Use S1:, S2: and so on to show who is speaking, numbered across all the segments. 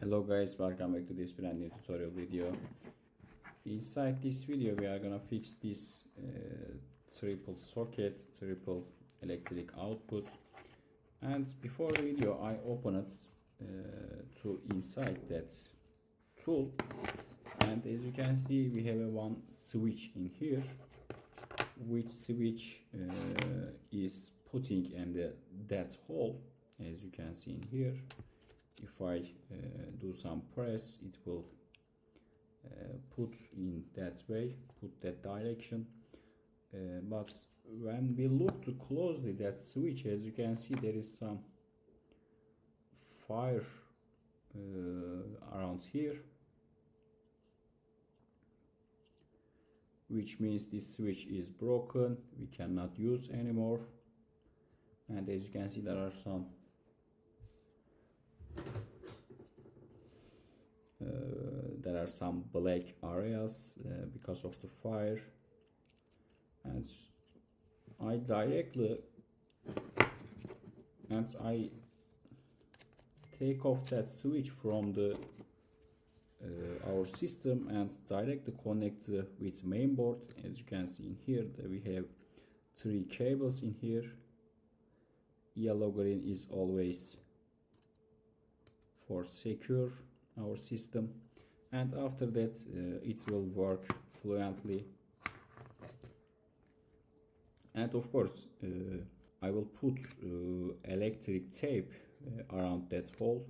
S1: Hello guys, welcome back to this brand new tutorial video. Inside this video we are gonna fix this triple socket, triple electric output. And before the video I open it to inside that tool, and as you can see we have a one switch in here, which switch is putting in that hole, as you can see in here. If I do some press, it will put in that way, put that direction. But when we look too closely that switch, as you can see, there is some fire around here, which means this switch is broken, we cannot use anymore. And as you can see, there are some black areas because of the fire, and I take off that switch from the our system and directly connect with mainboard. As you can see in here, we have 3 cables in here. Yellow green is always for secure our system, and after that it will work fluently. And of course I will put electric tape around that hole,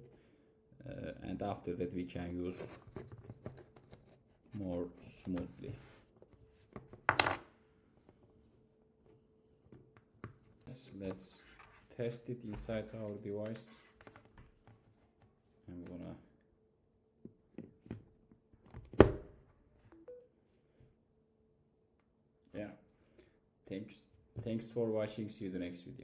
S1: and after that we can use more smoothly. Let's test it inside our device. I'm gonna thanks for watching. See you in the next video.